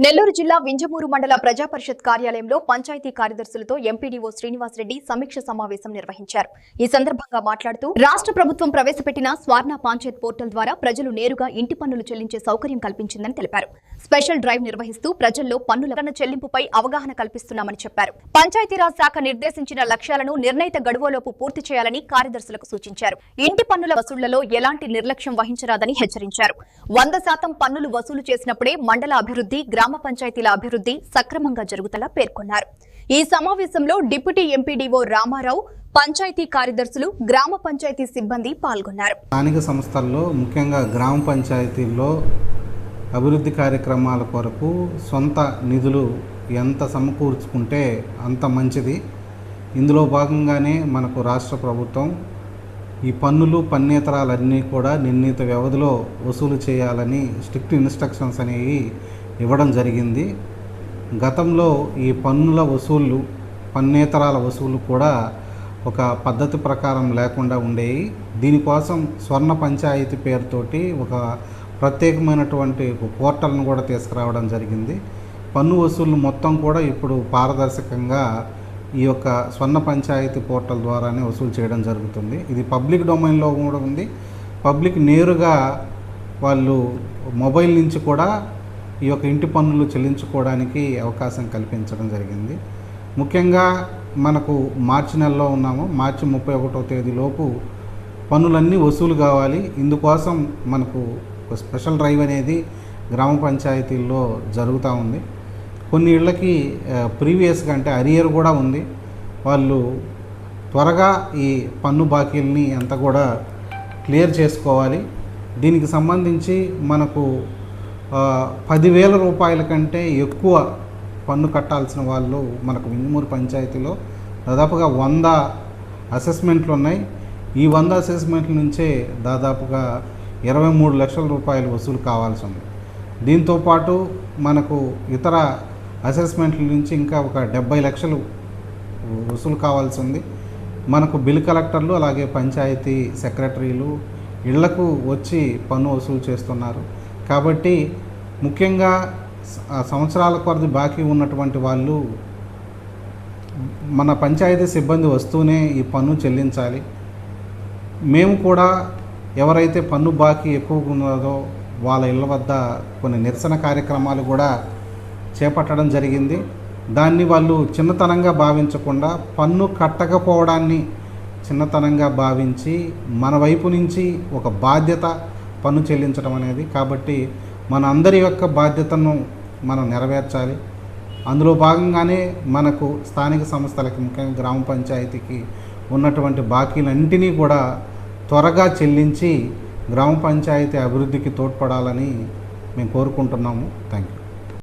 నెల్లూరు జిల్లా వింజమూరు మండల ప్రజా పరిషత్ కార్యాలయంలో పంచాయతీ కార్యదర్శులతో ఎంపీడీఓ శ్రీనివాసరెడ్డి సమీక్ష సమావేశం నిర్వహించారు. ఈ సందర్భంగా మాట్లాడుతూ రాష్ట్ర ప్రభుత్వం ప్రవేశపెట్టిన స్వర్ణ పంచాయత్ పోర్టల్ ద్వారా ప్రజలు నేరుగా ఇంటి పన్నులు చెల్లించే సౌకర్యం కల్పించిందని తెలిపారు. స్పెషల్ డ్రైవ్ నిర్వహిస్తూ ప్రజల్లో పన్నుల చెల్లింపుపై అవగాహన కల్పిస్తున్నామని చెప్పారు. పంచాయతీరాజ్ శాఖ నిర్దేశించిన లక్ష్యాలను నిర్ణయిత గడువులోపు పూర్తి చేయాలని కార్యదర్శులకు సూచించారు. ఇంటి పన్నుల వసూళ్లలో ఎలాంటి నిర్లక్ష్యం వహించరాదని హెచ్చరించారు. 100% పన్నులు వసూలు చేసినప్పుడే మండల అభివృద్ధి, గ్రామ పంచాయతీల అభివృద్ధి సక్రమంగా జరుగుతలా పేర్కొన్నారు. ఈ సమావేశంలో డిప్యూటీ ఎంపీడీఓ రామారావు, పంచాయతీ కార్యదర్శులు, గ్రామ పంచాయతీ సిబ్బంది పాల్గొన్నారు. స్థానిక సంస్థల్లో ముఖ్యంగా గ్రామ పంచాయతీల్లో అభివృద్ధి కార్యక్రమాల కొరకు సొంత నిధులు ఎంత సమకూర్చుకుంటే అంత మంచిది. ఇందులో భాగంగానే మనకు రాష్ట్ర ప్రభుత్వం ఈ పన్నులు, పన్నేతరాలన్నీ కూడా నిర్ణీత వ్యవధిలో వసూలు చేయాలని స్ట్రిక్ట్ ఇన్స్ట్రక్షన్స్ అనేవి ఇవ్వడం జరిగింది. గతంలో ఈ పన్నుల వసూళ్ళు, పన్నేతరాల వసూలు కూడా ఒక పద్ధతి ప్రకారం లేకుండా ఉండేవి. దీనికోసం స్వర్ణ పంచాయతీ పేరుతోటి ఒక ప్రత్యేకమైనటువంటి పోర్టల్ను కూడా తీసుకురావడం జరిగింది. పన్ను వసూళ్ళు మొత్తం కూడా ఇప్పుడు పారదర్శకంగా ఈ యొక్క స్వర్ణ పంచాయతీ పోర్టల్ ద్వారానే వసూలు చేయడం జరుగుతుంది. ఇది పబ్లిక్ డొమైన్లో కూడా ఉంది. పబ్లిక్ నేరుగా వాళ్ళు మొబైల్ నుంచి కూడా ఈ యొక్క ఇంటి పన్నులు చెల్లించుకోవడానికి అవకాశం కల్పించడం జరిగింది. ముఖ్యంగా మనకు మార్చి నెలలో ఉన్నాము. మార్చి 31వ తేదీలోపు పన్నులన్నీ వసూలు కావాలి. ఇందుకోసం మనకు స్పెషల్ డ్రైవ్ అనేది గ్రామ పంచాయతీల్లో జరుగుతూ ఉంది. కొన్ని ఇళ్ళకి ప్రీవియస్గా అంటే అరియర్ కూడా ఉంది. వాళ్ళు త్వరగా ఈ పన్ను బాకీల్ని అంతా కూడా క్లియర్ చేసుకోవాలి. దీనికి సంబంధించి మనకు 10,000 రూపాయల కంటే ఎక్కువ పన్ను కట్టాల్సిన వాళ్ళు మనకు వింజమూరు పంచాయతీలో దాదాపుగా 100 అసెస్మెంట్లు ఉన్నాయి. ఈ 100 అసెస్మెంట్ల నుంచే దాదాపుగా 23 లక్షల రూపాయలు వసూలు కావాల్సి ఉంది. దీంతోపాటు మనకు ఇతర అసెస్మెంట్ల నుంచి ఇంకా ఒక 70 లక్షలు వసూలు కావాల్సి ఉంది. మనకు బిల్ కలెక్టర్లు అలాగే పంచాయతీ సెక్రటరీలు ఇళ్లకు వచ్చి పన్ను వసూలు చేస్తున్నారు. కాబట్టి ముఖ్యంగా సంవత్సరాల కొద్ది బాకీ ఉన్నటువంటి వాళ్ళు మన పంచాయతీ సిబ్బంది వస్తూనే ఈ పన్ను చెల్లించాలి. మేము కూడా ఎవరైతే పన్ను బాకీ ఎక్కువగా ఉన్నదో వాళ్ళ ఇళ్ళ వద్ద కొన్ని నిరసన కార్యక్రమాలు కూడా చేపట్టడం జరిగింది. దాన్ని వాళ్ళు చిన్నతనంగా భావించకుండా పన్ను కట్టకపోవడాన్ని చిన్నతనంగా భావించి మన వైపు నుంచి ఒక బాధ్యత పన్ను చెల్లించడం అనేది. కాబట్టి మన అందరి యొక్క బాధ్యతను మనం నెరవేర్చాలి. అందులో భాగంగానే మనకు స్థానిక సంస్థలకి, ముఖ్యంగా గ్రామ పంచాయతీకి ఉన్నటువంటి బాకీలన్నింటినీ కూడా త్వరగా చెల్లించి గ్రామ పంచాయతీ అభివృద్ధికి తోడ్పడాలని మేము కోరుకుంటున్నాము. Thank you.